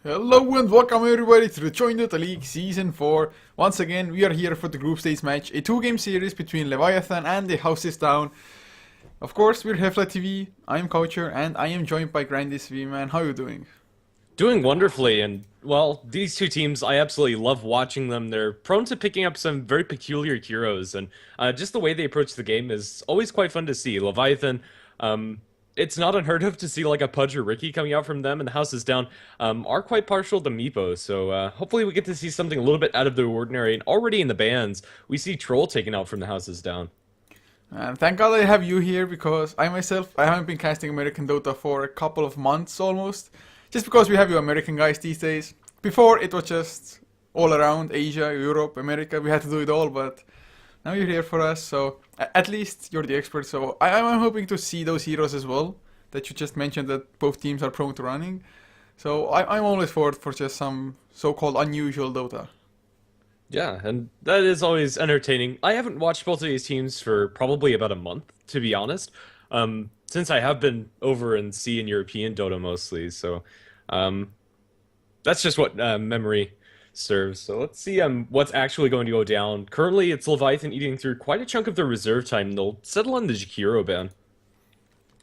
Hello and welcome everybody to the Join Dota League Season 4. Once again, we are here for the group stage match, a two-game series between Leviathan and the House is Down. Of course, we're HeflaTV, I'm Coucher, and I am joined by GrandisV, man. How are you doing? Doing wonderfully, and well, these two teams, I absolutely love watching them. They're prone to picking up some very peculiar heroes, and just the way they approach the game is always quite fun to see. Leviathan, it's not unheard of to see like a Pudge or Ricky coming out from them, and the House is Down are quite partial to Meepo, so hopefully we get to see something a little bit out of the ordinary. And already in the bans, we see Troll taken out from the House is Down. And thank God I have you here because I myself, I haven't been casting American Dota for a couple of months almost. Just because we have you American guys these days. Before it was just all around Asia, Europe, America. We had to do it all, but now you're here for us. So at least you're the expert. So I'm hoping to see those heroes as well that you just mentioned that both teams are prone to running. So I'm always forward for just some so-called unusual Dota. Yeah, and that is always entertaining. I haven't watched both of these teams for probably about a month, to be honest, since I have been over in C and European Dota mostly. So um, that's just what memory serves. So let's see what's actually going to go down. Currently, it's Leviathan eating through quite a chunk of their reserve time. They'll settle on the Jakiro ban.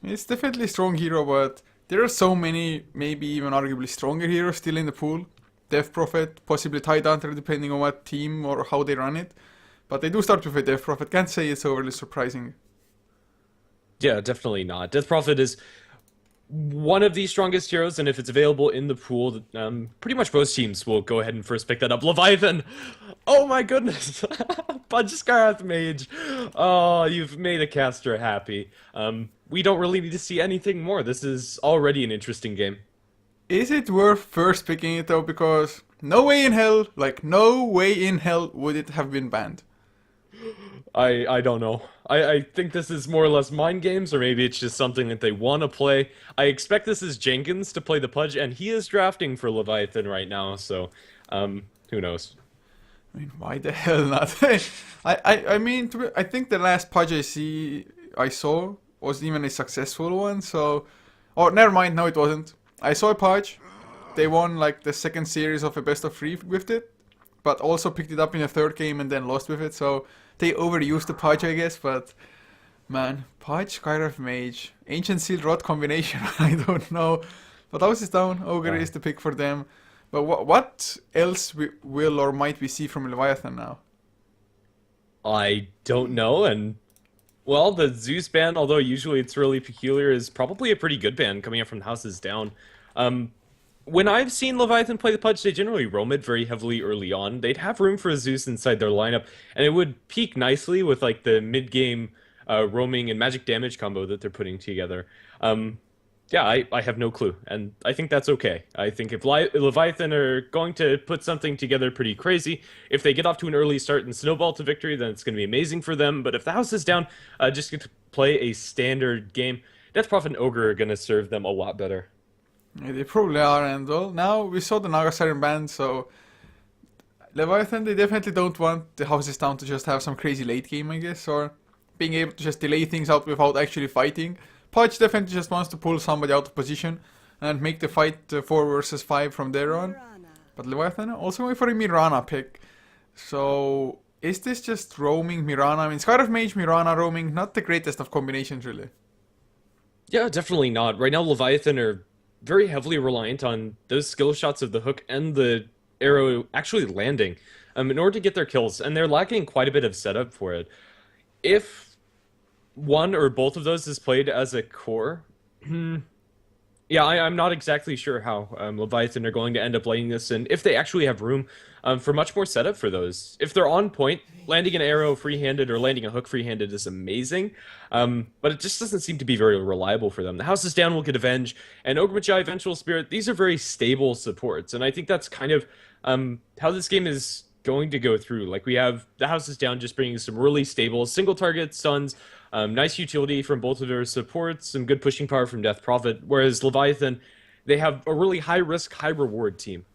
It's definitely a strong hero, but there are so many, maybe even arguably stronger heroes still in the pool. Death Prophet, possibly Tidehunter, depending on what team or how they run it. But they do start with a Death Prophet. Can't say it's overly surprising. Yeah, definitely not. Death Prophet is one of the strongest heroes, and if it's available in the pool, pretty much most teams will go ahead and first pick that up. Leviathan! Oh my goodness! Punch Mage! Oh, you've made a caster happy. We don't really need to see anything more. This is already an interesting game. Is it worth first picking it though? Because no way in hell, like no way in hell would it have been banned. I don't know. I think this is more or less mind games, or maybe it's just something that they want to play. I expect this is Jenkins to play the Pudge, and he is drafting for Leviathan right now, so who knows? I mean, why the hell not? I mean, I think the last Pudge I saw wasn't even a successful one. So, oh, never mind. No, it wasn't. I saw a Pudge. They won like the second series of a best of three with it, but also picked it up in a third game and then lost with it. So they overused the Pudge, I guess. But man, Pudge, Skyraf Mage, Ancient Seal Rod combination. I don't know. But House is Down. Ogre Uh, is the pick for them. But what else will or might we see from Leviathan now? I don't know, and well, the Zeus ban, although usually it's really peculiar, is probably a pretty good ban coming up from Houses Down. Um, when I've seen Leviathan play the Pudge, they generally roam it very heavily early on. They'd have room for a Zeus inside their lineup, and it would peak nicely with like the mid-game roaming and magic damage combo that they're putting together. Yeah, I have no clue, and I think that's okay. I think if Leviathan are going to put something together pretty crazy, if they get off to an early start and snowball to victory, then it's going to be amazing for them. But if the House is Down, just get to play a standard game, Death Prophet and Ogre are going to serve them a lot better. Yeah, they probably are, and well, now we saw the Naga Siren ban, so Leviathan, they definitely don't want the Houses Down to just have some crazy late game, I guess, or being able to just delay things out without actually fighting. Pudge definitely just wants to pull somebody out of position and make the fight 4 versus 5 from there on. But Leviathan also going for a Mirana pick. So, is this just roaming Mirana? I mean, Scarf Mage, Mirana roaming, not the greatest of combinations really. Yeah, definitely not. Right now, Leviathan are very heavily reliant on those skill shots of the hook and the arrow actually landing in order to get their kills, and they're lacking quite a bit of setup for it. If one or both of those is played as a core, yeah, I'm not exactly sure how Leviathan are going to end up laying this in, if they actually have room for much more setup for those. If they're on point, landing an arrow free-handed or landing a hook free-handed is amazing, but it just doesn't seem to be very reliable for them. The House is Down will get Avenge, and Ogre Magi, Eventual Spirit, these are very stable supports, and I think that's kind of how this game is going to go through. Like, we have the House is Down just bringing some really stable single target stuns, nice utility from both of their supports, some good pushing power from Death Prophet, whereas Leviathan, they have a really high risk, high reward team.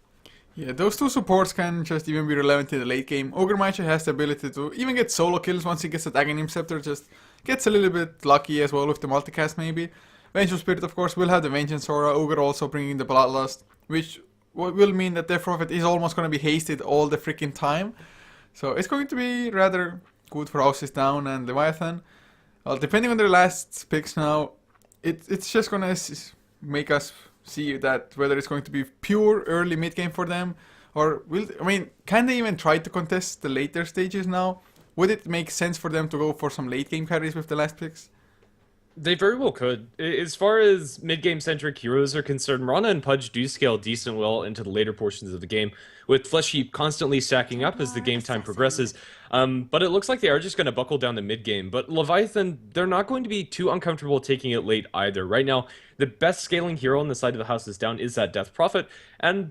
Yeah, those two supports can just even be relevant in the late game. Ogre Magi has the ability to even get solo kills once he gets the Aghanim Scepter, just gets a little bit lucky as well with the multicast maybe. Vengeful Spirit of course will have the Vengeance Aura, Ogre also bringing the Bloodlust, which will mean that their profit is almost going to be hasted all the freaking time. So it's going to be rather good for Houses Down and Leviathan. Well, depending on their last picks now, it's just going to make us see that whether it's going to be pure early mid game for them, or can they even try to contest the later stages now? Would it make sense for them to go for some late game carries with the last picks? They very well could. As far as mid-game centric heroes are concerned, Mirana and Pudge do scale decent well into the later portions of the game, with Flesh Heap constantly stacking up as the game time progresses. But it looks like they are just going to buckle down the mid-game. But Leviathan, they're not going to be too uncomfortable taking it late either. Right now, the best scaling hero on the side of the Houses Down is that Death Prophet, and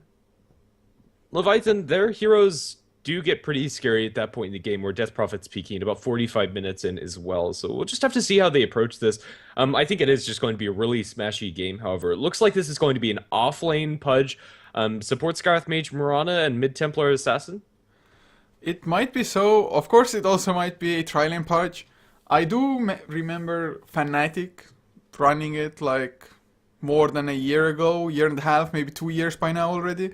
Leviathan, their heroes do get pretty scary at that point in the game where Death Prophet's peaking at about 45 minutes in as well. So we'll just have to see how they approach this. I think it is just going to be a really smashy game, however. It looks like this is going to be an off-lane Pudge, support Scarth Mage Mirana, and mid-Templar Assassin. It might be so. Of course, it also might be a tri-lane Pudge. I do remember Fnatic running it like more than a year ago, year and a half, maybe 2 years by now already.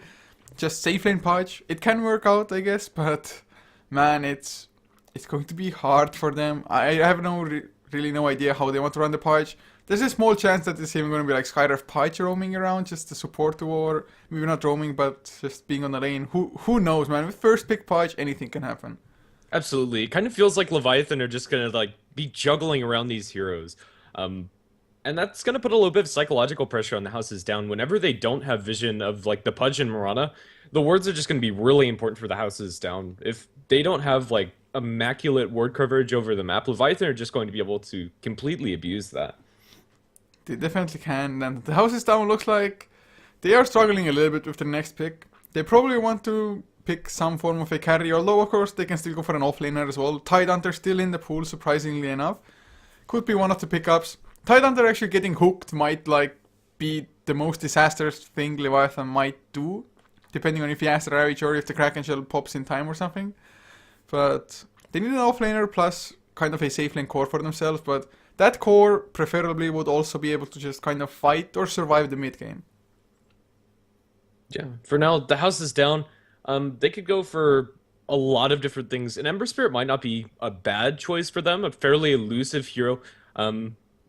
Just safe lane Pudge. It can work out, I guess, but man, it's going to be hard for them. I have really no idea how they want to run the Pudge. There's a small chance that it's even going to be like Skyref Pudge roaming around just to support the war. Maybe not roaming, but just being on the lane. Who knows, man? With first pick Pudge, anything can happen. Absolutely. It kind of feels like Leviathan are just going to like be juggling around these heroes. And that's going to put a little bit of psychological pressure on the Houses Down. Whenever they don't have vision of like the Pudge and Mirana, the wards are just going to be really important for the Houses Down. If they don't have like immaculate ward coverage over the map, Leviathan are just going to be able to completely abuse that. They definitely can. And the Houses Down looks like they are struggling a little bit with the next pick. They probably want to pick some form of a carry, although of course they can still go for an offlaner as well. Tidehunter still in the pool, surprisingly enough. Could be one of the pickups. Tidehunter actually getting hooked might like be the most disastrous thing Leviathan might do, depending on if he has the Ravage or if the Kraken Shell pops in time or something. But they need an offlaner plus kind of a safe lane core for themselves, but that core preferably would also be able to just kind of fight or survive the mid game. Yeah, for now, the House is down. They could go for a lot of different things. An Ember Spirit might not be a bad choice for them, a fairly elusive hero.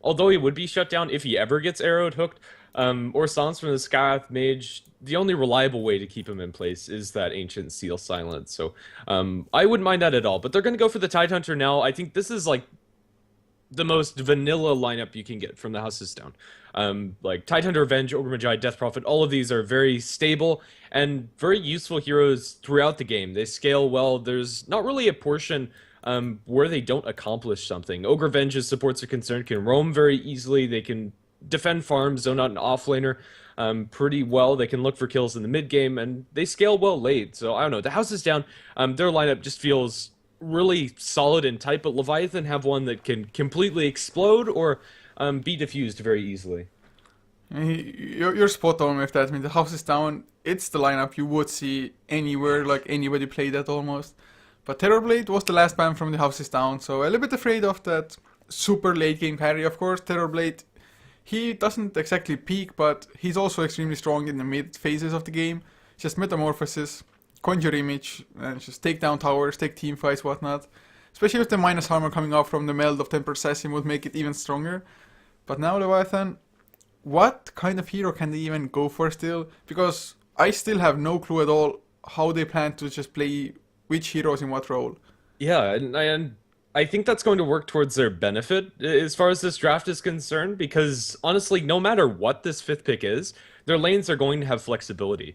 Although he would be shut down if he ever gets arrowed, hooked, or Silence from the Scarth Mage, the only reliable way to keep him in place is that Ancient Seal Silence. So I wouldn't mind that at all. But they're going to go for the Tidehunter now. I think this is like the most vanilla lineup you can get from the Houses Down. Like Tidehunter, Revenge, Ogre Magi, Death Prophet, all of these are very stable and very useful heroes throughout the game. They scale well. There's not really a portion where they don't accomplish something. Ogre Revenge, as supports are concerned, can roam very easily. They can defend farms, zone out an offlaner pretty well. They can look for kills in the mid game, and they scale well late. So I don't know. The House is down. Their lineup just feels really solid and tight, but Leviathan have one that can completely explode or be diffused very easily. You're spot on with that. I mean, the House is down. It's the lineup you would see anywhere, like anybody play that almost. But Terrorblade was the last ban from the House is down, so a little bit afraid of that super late game carry, of course. Terrorblade, he doesn't exactly peak, but he's also extremely strong in the mid phases of the game. Just Metamorphosis, Conjure Image, and just take down towers, take team fights, whatnot. Especially with the minus armor coming off from the meld of Tempered Assassin would make it even stronger. But now Leviathan, what kind of hero can they even go for still? Because I still have no clue at all how they plan to just play which heroes in what role. Yeah, and I think that's going to work towards their benefit as far as this draft is concerned, because honestly, no matter what this fifth pick is, their lanes are going to have flexibility.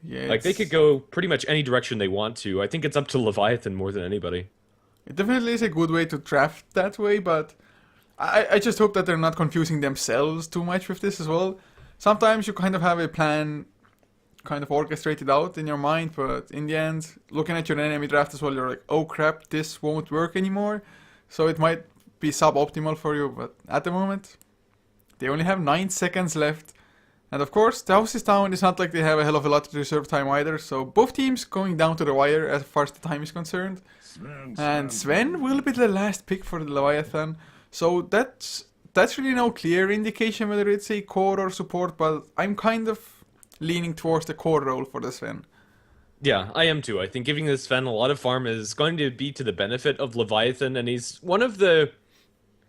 Yeah, like, they could go pretty much any direction they want to. I think it's up to Leviathan more than anybody. It definitely is a good way to draft that way, but I just hope that they're not confusing themselves too much with this as well. Sometimes you kind of have a plan kind of orchestrated out in your mind, but in the end, looking at your enemy draft as well, you're like, oh crap, this won't work anymore. So it might be suboptimal for you, but at the moment, they only have 9 seconds left. And of course, the House is down. It's not like they have a hell of a lot of reserve time either, so both teams going down to the wire as far as the time is concerned. And Sven will be the last pick for the Leviathan. So that's really no clear indication whether it's a core or support, but I'm kind of leaning towards the core role for the Sven. Yeah, I am too. I think giving this Sven a lot of farm is going to be to the benefit of Leviathan, and he's one of the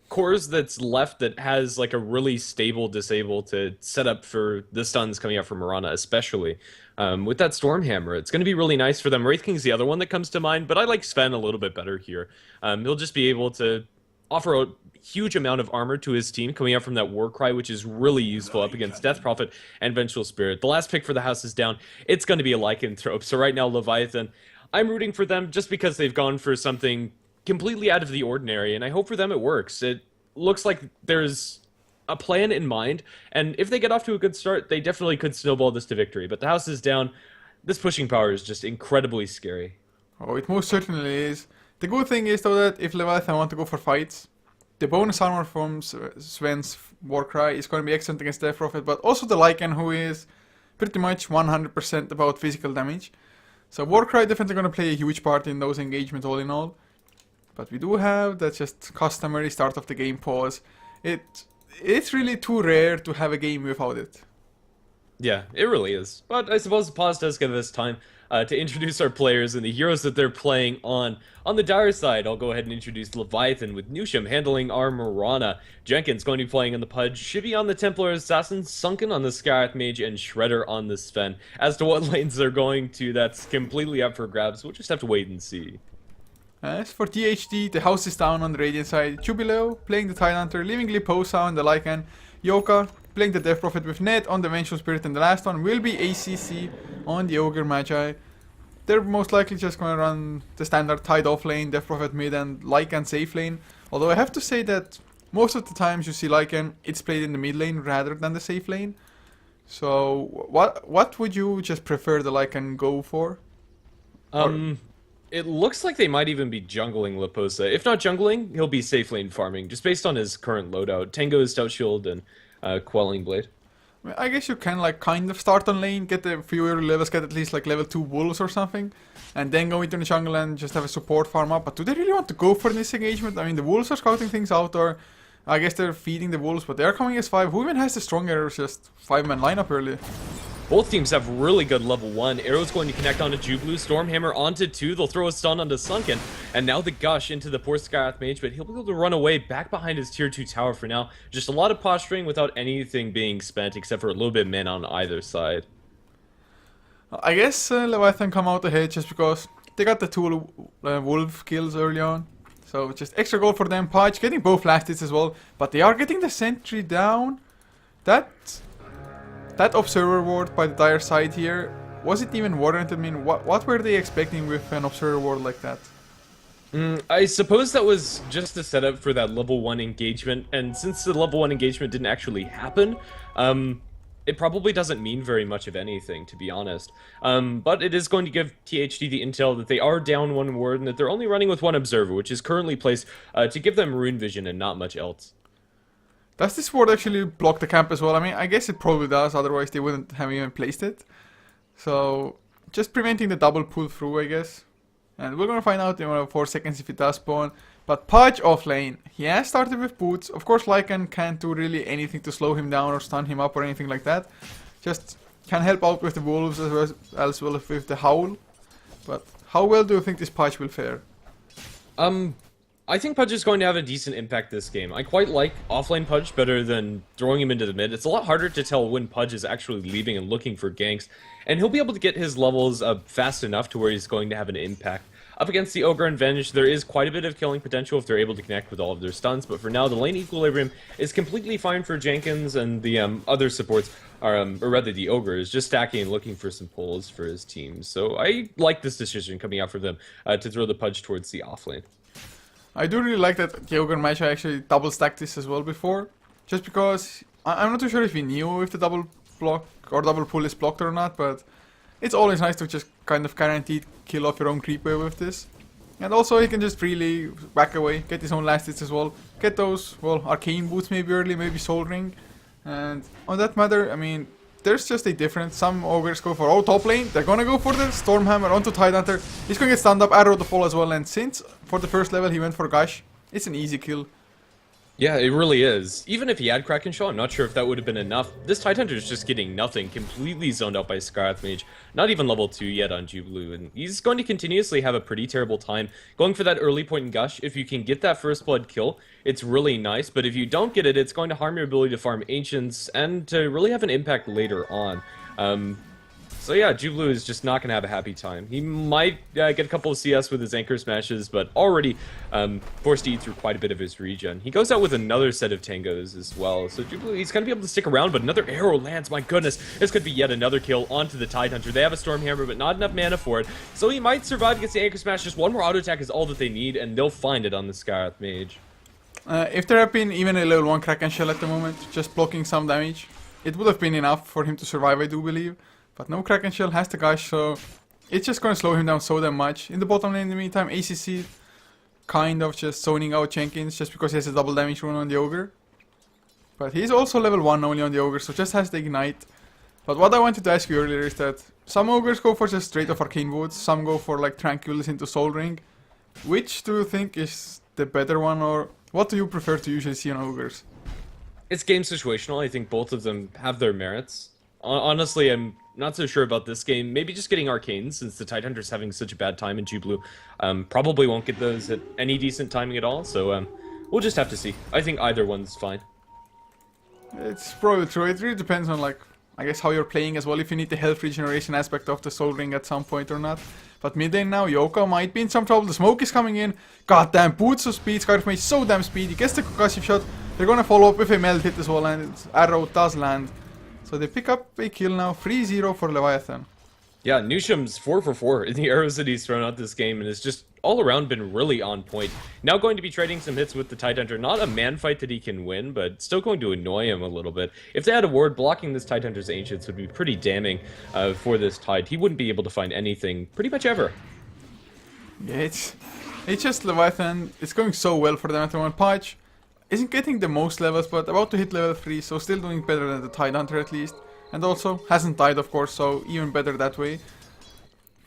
cores that's left that has like a really stable disable to set up for the stuns coming out from Mirana, especially with that Stormhammer. It's going to be really nice for them. Wraith King's the other one that comes to mind, but I like Sven a little bit better here. He'll just be able to offer a huge amount of armor to his team coming out from that Warcry, which is really useful up against Death Prophet and Vengeful Spirit. The last pick for the house is down. It's going to be a Lycanthrope. So right now, Leviathan, I'm rooting for them just because they've gone for something completely out of the ordinary, and I hope for them it works. It looks like there's a plan in mind, and if they get off to a good start, they definitely could snowball this to victory. But the house is down. This pushing power is just incredibly scary. Oh, it most certainly is. The good thing is though that if Leviathan want to go for fights, the bonus armor from Sven's Warcry is going to be excellent against Death Prophet, but also the Lycan, who is pretty much 100% about physical damage. So Warcry definitely going to play a huge part in those engagements all in all. But we do have that just customary start of the game pause. It's really too rare to have a game without it. Yeah, it really is. But I suppose the pause does give us time to introduce our players and the heroes that they're playing on. On the Dire side, I'll go ahead and introduce Leviathan with Nusham handling our Mirana. Jenkins going to be playing on the Pudge, Shivy on the Templar Assassin, Sunken on the Scarlet Mage, and Shredder on the Sven. As to what lanes they're going to, that's completely up for grabs. We'll just have to wait and see. As for THD, the house is down on the Radiant side. Jubileo playing the Tidehunter, leaving Liposa on the Lycan. Yoka playing the Death Prophet with Ned on the Vengeful Spirit, and the last one will be ACC on the Ogre Magi. They're most likely just going to run the standard Tide off lane, Death Prophet mid, and Lycan safe lane. Although I have to say that most of the times you see Lycan, it's played in the mid lane rather than the safe lane. So what would you just prefer the Lycan go for? It looks like they might even be jungling Liposa. If not jungling, he'll be safe lane farming, just based on his current loadout. Tango, Stout Shield, and Quelling Blade. I guess you can like kind of start on lane, get a few early levels, get at least like level 2 wolves or something, and then go into the jungle and just have a support farm up. But do they really want to go for this engagement? I mean, the wolves are scouting things out, or I guess they're feeding the wolves, but they're coming as 5. Who even has the stronger just 5-man lineup early? Both teams have really good level 1. Arrow's going to connect onto Jubilee, Stormhammer onto 2. They'll throw a stun onto Sunken, and now the Gush into the poor Scarlet Mage, but he'll be able to run away back behind his tier 2 tower for now. Just a lot of posturing without anything being spent except for a little bit of mana on either side. I guess Leviathan come out ahead just because they got the 2 wolf kills early on. So just extra gold for them. Pudge getting both last hits as well, but they are getting the sentry down. That observer ward by the Dire side here, was it even warranted? I mean, what were they expecting with an observer ward like that? I suppose that was just a setup for that level 1 engagement, and since the level 1 engagement didn't actually happen, it probably doesn't mean very much of anything, to be honest. But it is going to give THD the intel that they are down 1 ward, and that they're only running with 1 observer, which is currently placed to give them rune vision and not much else. Does this ward actually block the camp as well? I mean, I guess it probably does, otherwise they wouldn't have even placed it. So, just preventing the double pull through, I guess. And we're gonna find out in 4 seconds if it does spawn. But Pudge off lane, he has started with boots. Of course, Lycan can't do really anything to slow him down or stun him up or anything like that. Just can help out with the wolves as well as with the howl. But how well do you think this Pudge will fare? I think Pudge is going to have a decent impact this game. I quite like offlane Pudge better than throwing him into the mid. It's a lot harder to tell when Pudge is actually leaving and looking for ganks, and he'll be able to get his levels up fast enough to where he's going to have an impact. Up against the Ogre and Venge, there is quite a bit of killing potential if they're able to connect with all of their stuns, but for now, the lane equilibrium is completely fine for Jenkins, and the other supports are, or rather the Ogre, is just stacking and looking for some pulls for his team. So I like this decision coming out for them to throw the Pudge towards the offlane. I do really like that the Ogre Magi actually double stacked this as well before. Just because, I'm not too sure if he knew if the double block or double pull is blocked or not, but it's always nice to just kind of guaranteed kill off your own creep wave with this. And also he can just freely back away, get his own last hits as well, get those, well, arcane boots maybe early, maybe soul ring. And on that matter, I mean, there's just a difference. Some ogres go for, top lane, they're gonna go for the Stormhammer onto Tidehunter. He's gonna get stunned up, arrow to fall as well, and since for the first level he went for Gush, it's an easy kill. Yeah, it really is. Even if he had Kraken Shell, I'm not sure if that would have been enough. This Tidehunter is just getting nothing, completely zoned out by Scarlet Mage. Not even level 2 yet on Jubilu, and he's going to continuously have a pretty terrible time going for that early point in Gush. If you can get that first blood kill, it's really nice, but if you don't get it, it's going to harm your ability to farm Ancients and to really have an impact later on. So yeah, Jubilu is just not going to have a happy time. He might get a couple of CS with his Anchor Smashes, but already forced to eat through quite a bit of his regen. He goes out with another set of Tangos as well, so Jubilu, he's going to be able to stick around, but another arrow lands, my goodness. This could be yet another kill onto the Tidehunter. They have a Stormhammer, but not enough mana for it, so he might survive against the Anchor Smash. Just one more auto attack is all that they need, and they'll find it on the Scarlet Mage. If there had been even a level 1 Kraken Shell at the moment, just blocking some damage, it would have been enough for him to survive, I do believe. But no Kraken Shell, has the Gush, so it's just going to slow him down so damn much. In the bottom lane, in the meantime, ACC kind of just zoning out Jenkins just because he has a double damage rune on the Ogre. But he's also level 1 only on the Ogre, so just has the Ignite. But what I wanted to ask you earlier is that some Ogres go for just straight off Arcane Woods, some go for like Tranquilus into Soul Ring. Which do you think is the better one, or what do you prefer to usually see on Ogres? It's game situational. I think both of them have their merits. Honestly, I'm not so sure about this game. Maybe just getting Arcane, since the Tidehunter's having such a bad time in Jubilu. Probably won't get those at any decent timing at all, so we'll just have to see. I think either one's fine. It's probably true. It really depends on, like, I guess how you're playing as well, if you need the health regeneration aspect of the Soul Ring at some point or not. But mid lane now, Yoka might be in some trouble. The smoke is coming in. Goddamn, boots of speed. Scarlet Mage so damn speedy. Gets the concussive shot. They're gonna follow up with a melt hit as well, and its arrow does land. So they pick up a kill now. 3-0 for Leviathan. Yeah, Nusham's 4 for 4 in the arrows that he's thrown out this game, and has just all around been really on point. Now going to be trading some hits with the Tidehunter. Not a man fight that he can win, but still going to annoy him a little bit. If they had a ward, blocking this Tidehunter's Ancients would be pretty damning for this Tide. He wouldn't be able to find anything pretty much ever. Yeah, it's just Leviathan. It's going so well for them at the moment. Patch isn't getting the most levels, but about to hit level 3, so still doing better than the Tidehunter at least. And also, hasn't died of course, so even better that way.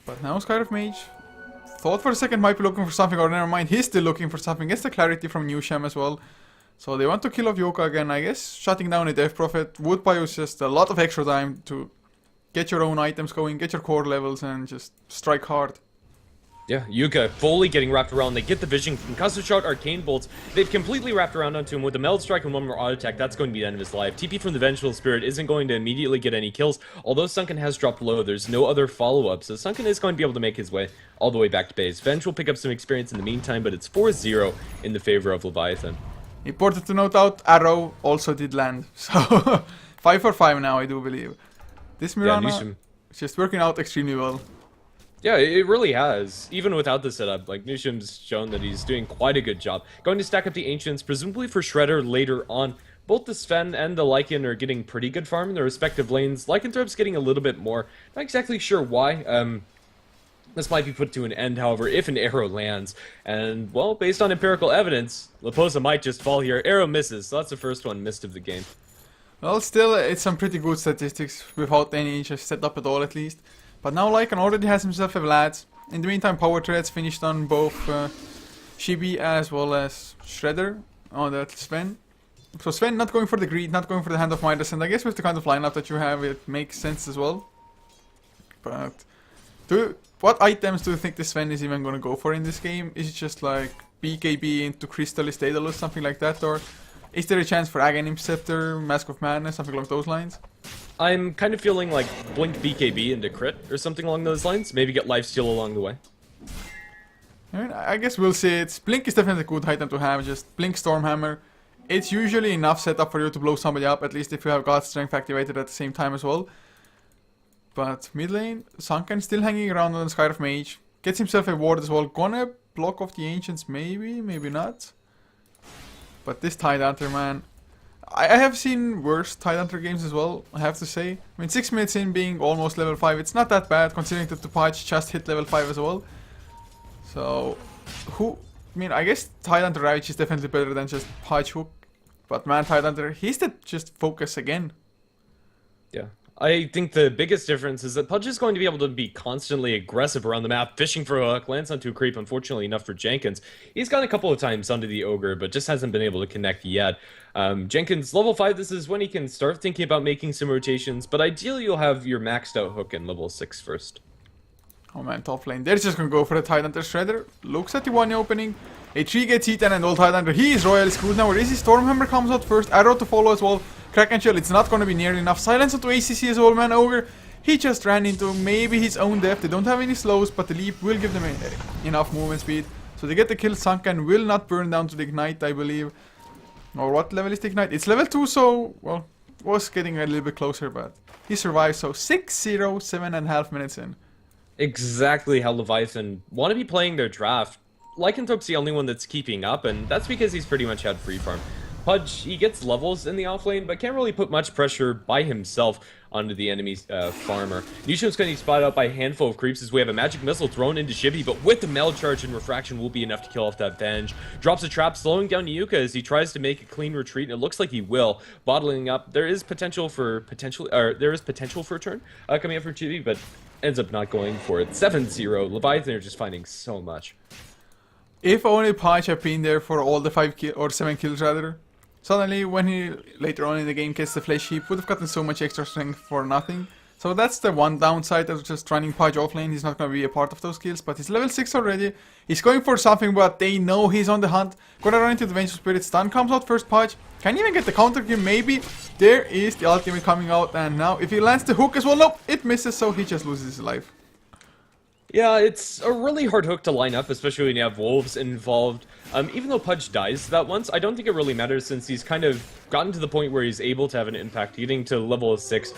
But now Scarlet Mage thought for a second might be looking for something, or never mind, he's still looking for something. Gets the clarity from Newsham as well. So they want to kill off Yoka again, I guess. Shutting down a Death Prophet would buy you just a lot of extra time to get your own items going, get your core levels, and just strike hard. Yeah, Yuka fully getting wrapped around. They get the vision, concussive shot, arcane bolts. They've completely wrapped around onto him with a meld strike and one more auto attack. That's going to be the end of his life. TP from the Vengeful Spirit isn't going to immediately get any kills. Although Sunken has dropped low, there's no other follow-up, so Sunken is going to be able to make his way all the way back to base. Venge will pick up some experience in the meantime, but it's 4-0 in the favor of Leviathan. Important to note out, Arrow also did land. So 5 for 5 now, I do believe. This Mirana is just working out extremely well. Yeah, it really has. Even without the setup, like, Nusham's shown that he's doing quite a good job. Going to stack up the Ancients, presumably for Shredder later on. Both the Sven and the Lycan are getting pretty good farm in their respective lanes. Lycanthrope's getting a little bit more. Not exactly sure why. This might be put to an end, however, if an arrow lands. And, well, based on empirical evidence, Leposa might just fall here. Arrow misses, so that's the first one missed of the game. Well, still, it's some pretty good statistics without any just setup at all, at least. But now Lycan already has himself a Vlad. In the meantime, power threads finished on both Shibi as well as Shredder on that Sven. So Sven not going for the greed, not going for the Hand of Midas, and I guess with the kind of lineup that you have, it makes sense as well. But what items do you think the Sven is even going to go for in this game? Is it just like BKB into Crystallis, Daedalus, something like that? Or is there a chance for Aghanim Scepter, Mask of Madness, something along those lines? I'm kind of feeling like blink BKB into crit or something along those lines. Maybe get lifesteal along the way. I mean, I guess we'll see. Blink is definitely a good item to have. Just Blink Stormhammer. It's usually enough setup for you to blow somebody up, at least if you have God Strength activated at the same time as well. But mid lane, Sunken still hanging around on the Scarlet Mage. Gets himself a ward as well. Gonna block off the Ancients, maybe, maybe not. But this Tidehunter, man. I have seen worse Tidehunter games as well, I have to say. I mean, 6 minutes in being almost level 5, it's not that bad considering that the patch just hit level 5 as well. So, I mean, I guess Tidehunter Ravage is definitely better than just Patch Hook. But man, Tidehunter, he's the just focus again. Yeah. I think the biggest difference is that Pudge is going to be able to be constantly aggressive around the map, fishing for a hook, lands onto a creep, unfortunately enough for Jenkins. He's gone a couple of times onto the Ogre, but just hasn't been able to connect yet. Jenkins, level 5, this is when he can start thinking about making some rotations, but ideally you'll have your maxed out hook in level 6 first. Oh man, top lane. They're just gonna go for the Tidehunter Shredder. Looks at the one opening. A tree gets eaten and old Tidehunter. He is royally screwed now. Where is he? Stormhammer comes out first. Arrow to follow as well. Kraken Shell, it's not gonna be nearly enough. Silence onto ACC as well, man. Ogre. He just ran into maybe his own death. They don't have any slows, but the leap will give them enough movement speed. So they get the kill. Sunken will not burn down to the ignite, I believe. Or what level is the ignite? It's level 2, so, well, was getting a little bit closer, but he survived. So 6-0, 7.5 minutes in. Exactly how Leviathan want to be playing their draft. Lycanthrope's the only one that's keeping up, and that's because he's pretty much had free farm. Pudge, he gets levels in the offlane, but can't really put much pressure by himself onto the enemy's farmer. Nishan's going to be spotted out by a handful of creeps as we have a magic missile thrown into Shibby, but with the Mail Charge and Refraction will be enough to kill off that Venge. Drops a trap, slowing down Yuka as he tries to make a clean retreat, and it looks like he will. Bottling up, there is potential for a turn coming up for Shibby, but ends up not going for it. 7-0, Leviathan are just finding so much. If only Pudge had been there for all the 7 kills rather. Suddenly, when he later on in the game gets the flesh heap, would have gotten so much extra strength for nothing. So that's the one downside of just running Pudge offlane. He's not going to be a part of those kills, but he's level 6 already. He's going for something, but they know he's on the hunt. Gonna run into the Vengeful Spirit. Stun comes out first, Pudge. Can even get the counter kill, maybe. There is the ultimate coming out, and now if he lands the hook as well, nope, it misses, so he just loses his life. Yeah, it's a really hard hook to line up, especially when you have wolves involved. Even though Pudge dies that once, I don't think it really matters since he's kind of gotten to the point where he's able to have an impact, getting to level 6.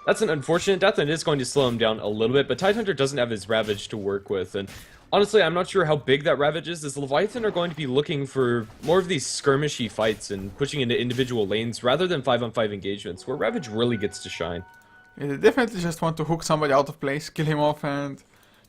That's an unfortunate death, and it is going to slow him down a little bit, but Tidehunter doesn't have his Ravage to work with, and honestly, I'm not sure how big that Ravage is, as Leviathan are going to be looking for more of these skirmishy fights and pushing into individual lanes rather than 5-on-5 engagements, where Ravage really gets to shine. Yeah, they definitely just want to hook somebody out of place, kill him off, and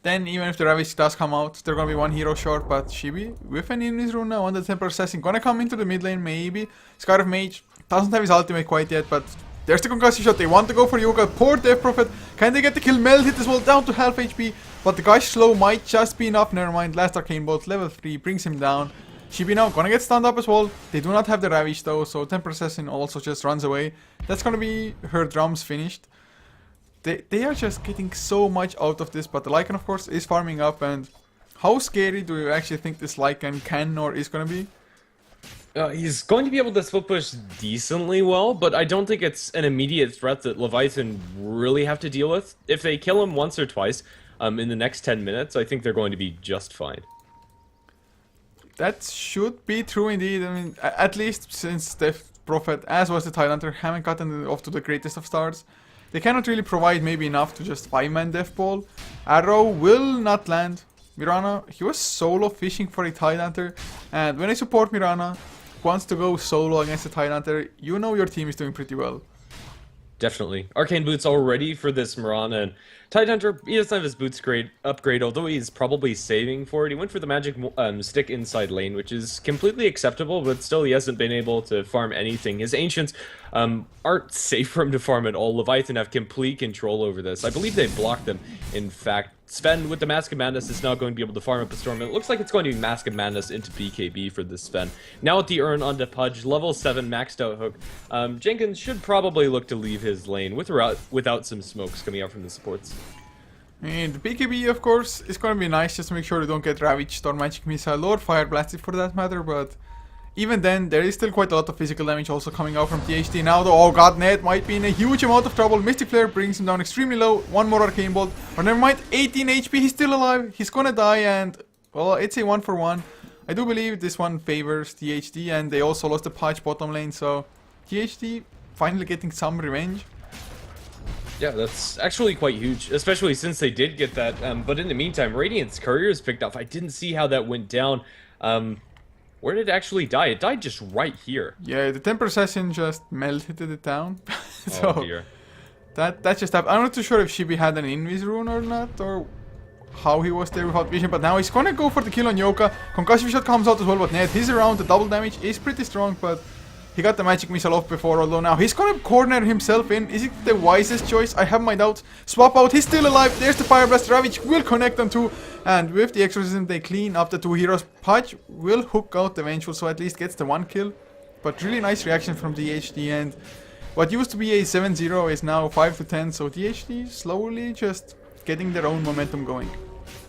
then even if the Ravage does come out, they're gonna be one hero short, but Shibi, with an Invis rune now on the Temper Assassin, gonna come into the mid lane maybe. Scarf Mage doesn't have his ultimate quite yet, but there's the concussive shot. They want to go for Yoga. Poor Death Prophet. Can they get the kill? Meld hit as well, down to half HP, but the guy's slow might just be enough. Never mind. Last Arcane Bolt, level 3, brings him down. Shibi now gonna get stunned up as well. They do not have the Ravage though, so Temper Assassin also just runs away. That's gonna be her drums finished. They are just getting so much out of this, but the Lycan, of course, is farming up. And how scary do you actually think this Lycan can or is going to be? He's going to be able to split push decently well, but I don't think it's an immediate threat that Leviathan really have to deal with. If they kill him once or twice in the next 10 minutes, I think they're going to be just fine. That should be true indeed. I mean, at least since Death Prophet, as was the Tidehunter, haven't gotten off to the greatest of starts. They cannot really provide maybe enough to just 5-man Death Ball. Arrow will not land. Mirana, he was solo fishing for a Tidehunter. And when I support Mirana, who wants to go solo against a Tidehunter, you know your team is doing pretty well. Definitely. Arcane Boots all ready for this Mirana, and Tidehunter, he doesn't have his boots upgrade, although he's probably saving for it. He went for the magic stick inside lane, which is completely acceptable, but still he hasn't been able to farm anything. His Ancients aren't safe for him to farm at all. Leviathan have complete control over this. I believe they blocked them, in fact. Sven with the Mask of Madness is now going to be able to farm up a Storm. It looks like it's going to be Mask of Madness into BKB for this Sven. Now with the Urn onto Pudge, level 7 maxed out hook. Jenkins should probably look to leave his lane without some smokes coming out from the supports. And the BKB, of course, is going to be nice just to make sure you don't get Ravaged or Magic Missile or Fire Blasted for that matter, but even then, there is still quite a lot of physical damage also coming out from THD. Now though, oh god, Ned might be in a huge amount of trouble. Mystic Flare brings him down extremely low. One more Arcane Bolt. Or never mind, 18 HP, he's still alive. He's gonna die and, well, it's a 1-for-1. I do believe this one favors THD, and they also lost the Pudge bottom lane, so THD finally getting some revenge. Yeah, that's actually quite huge, especially since they did get that. But in the meantime, Radiant's Courier is picked off. I didn't see how that went down. Where did it actually die? It died just right here. Yeah, the Temper Assassin just melted it down. So oh dear. That just happened. I'm not too sure if Shibi had an Invis rune or not, or how he was there without vision, but now he's gonna go for the kill on Yoka. Concussive shot comes out as well, but Ned, he's around. The double damage is pretty strong, but He got the magic missile off before, although now he's gonna corner himself in. Is it the wisest choice? I have my doubts. Swap out, he's still alive. There's the Fire Blast. Ravage will connect them too. And with the Exorcism, they clean up the two heroes. Pudge will hook out the Vengeful, so at least gets the 1 kill. But really nice reaction from THD, and what used to be a 7-0 is now 5-10, so THD slowly just getting their own momentum going.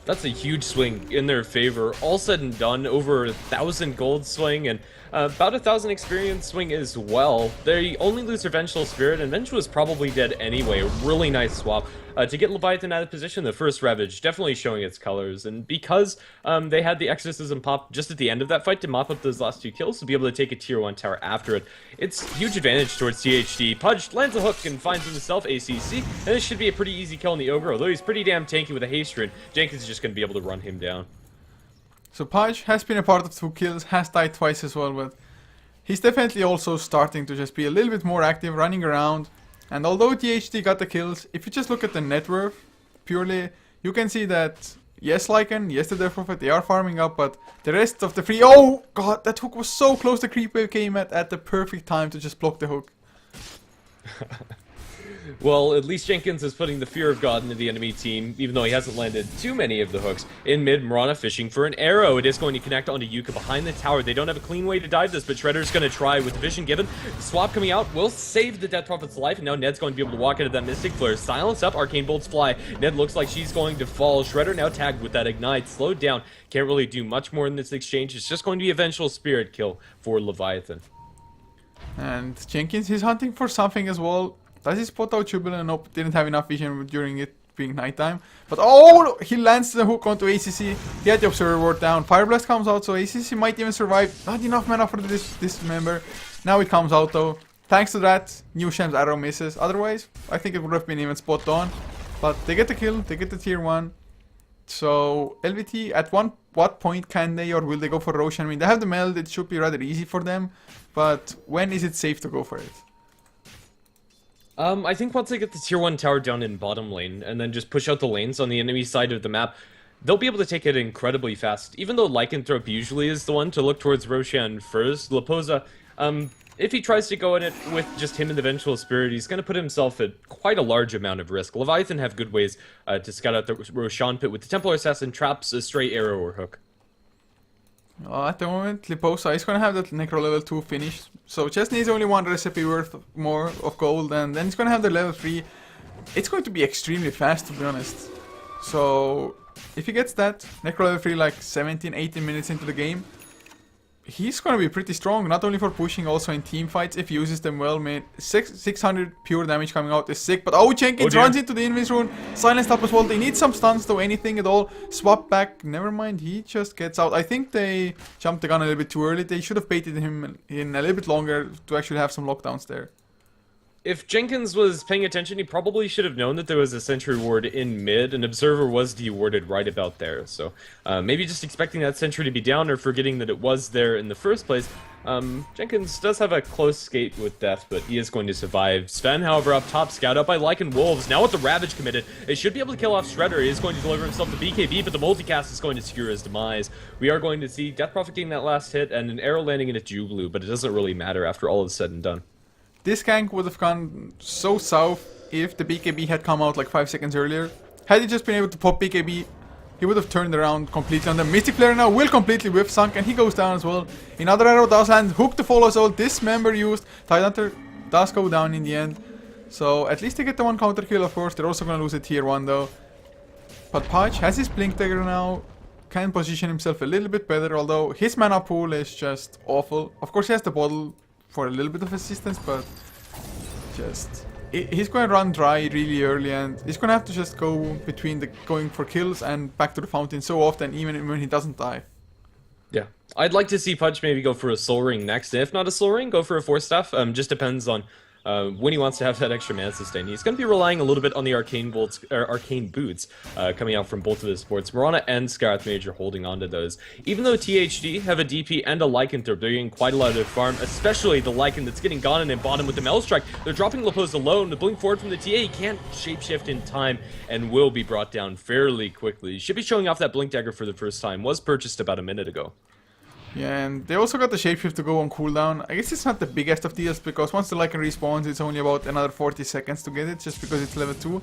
That's a huge swing in their favor. All said and done, over 1,000 gold swing and about 1,000 experience swing as well. They only lose their Vengeful Spirit, and Vengeful was probably dead anyway. A really nice swap. To get Leviathan out of position, the first Ravage definitely showing its colors, and because they had the Exorcism pop just at the end of that fight to mop up those last 2 kills, to be able to take a tier 1 tower after it, it's huge advantage towards THD. Pudge lands a hook and finds himself ACC, and this should be a pretty easy kill on the Ogre, although he's pretty damn tanky with a haste rune. Jenkins is just going to be able to run him down. So Pudge has been a part of 2 kills, has died twice as well, but he's definitely also starting to just be a little bit more active, running around. And although THD got the kills, if you just look at the net worth, purely, you can see that, yes Lycan, yes the Death Prophet, they are farming up, but the rest of the free... Oh god, that hook was so close, the creep wave came at the perfect time to just block the hook. Well, at least Jenkins is putting the fear of God into the enemy team, even though he hasn't landed too many of the hooks. In mid, Mirana fishing for an arrow. It is going to connect onto Yuka behind the tower. They don't have a clean way to dive this, but Shredder's going to try with the vision given. The swap coming out will save the Death Prophet's life, and now Ned's going to be able to walk into that Mystic Flare. Silence up, Arcane Bolts fly. Ned looks like she's going to fall. Shredder now tagged with that Ignite. Slowed down. Can't really do much more in this exchange. It's just going to be a Vengeful Spirit kill for Leviathan. And Jenkins is hunting for something as well. Does he spot out Jubilant? Nope, didn't have enough vision during it being nighttime. But oh, he lands the hook onto ACC. He had the Observer Ward down. Fire Blast comes out, so ACC might even survive. Not enough mana for this member. Now it comes out though. Thanks to that, New Shem's arrow misses. Otherwise, I think it would have been even spot on. But they get the kill, they get the tier 1. So LVT, at what point can they or will they go for Roshan? I mean, they have the meld, it should be rather easy for them. But when is it safe to go for it? I think once they get the tier 1 tower down in bottom lane, and then just push out the lanes on the enemy side of the map, they'll be able to take it incredibly fast. Even though Lycanthrope usually is the one to look towards Roshan first, Lapoza, if he tries to go in it with just him and the Vengeful Spirit, he's going to put himself at quite a large amount of risk. Leviathan have good ways to scout out the Roshan pit with the Templar Assassin traps, a stray arrow or hook. At the moment, Liposa is going to have that Necro level 2 finished. So just needs only 1 recipe worth more of gold, and then he's going to have the level 3. It's going to be extremely fast, to be honest. So if he gets that, Necro level 3 like 17-18 minutes into the game, he's going to be pretty strong, not only for pushing, also in team fights if he uses them well. Man, 600 pure damage coming out is sick. But oh, Jenkins runs into the Invis rune. Silence up as well. They need some stuns though, anything at all. Swap back. Never mind, he just gets out. I think they jumped the gun a little bit too early. They should have baited him in a little bit longer to actually have some lockdowns there. If Jenkins was paying attention, he probably should have known that there was a sentry ward in mid, and Observer was dewarded right about there. So maybe just expecting that sentry to be down or forgetting that it was there in the first place. Jenkins does have a close skate with death, but he is going to survive. Sven, however, up top, scout out by Lycan Wolves. Now with the Ravage committed, they should be able to kill off Shredder. He is going to deliver himself to BKB, but the multicast is going to secure his demise. We are going to see Death Prophet getting that last hit and an arrow landing into Jubilu, but it doesn't really matter after all is said and done. This gank would have gone so south if the BKB had come out like 5 seconds earlier. Had he just been able to pop BKB, he would have turned around completely on the Mystic Flare now will completely whiff Sunk, and he goes down as well. Another arrow does land, hook to follow as well. This member used, Tidehunter does go down in the end. So at least they get the 1 counter kill, of course. They're also going to lose a tier 1 though. But Pudge has his Blink Dagger now, can position himself a little bit better, although his mana pool is just awful. Of course he has the bottle for a little bit of assistance, but just he's going to run dry really early, and he's going to have to just go between the going for kills and back to the fountain so often, even when he doesn't die. Yeah, I'd like to see Pudge maybe go for a Soul Ring next, and if not a Soul Ring, go for a Force Staff. Just depends on when he wants to have that extra mana sustain. He's going to be relying a little bit on the Arcane Bolts, or Arcane Boots coming out from both of his sports. Mirana and Scarth Major holding on to those. Even though THD have a DP and a Lycanthrope, they're getting quite a lot of farm, especially the Lycan that's getting gone in bottom with the Mel Strike. They're dropping Lapoz alone. The Blink forward from the TA, he can't shapeshift in time and will be brought down fairly quickly. He should be showing off that Blink Dagger for the first time. Was purchased about a minute ago. Yeah, and they also got the shapeshift to go on cooldown. I guess it's not the biggest of deals because once the Lycan respawns, it's only about another 40 seconds to get it, just because it's level 2.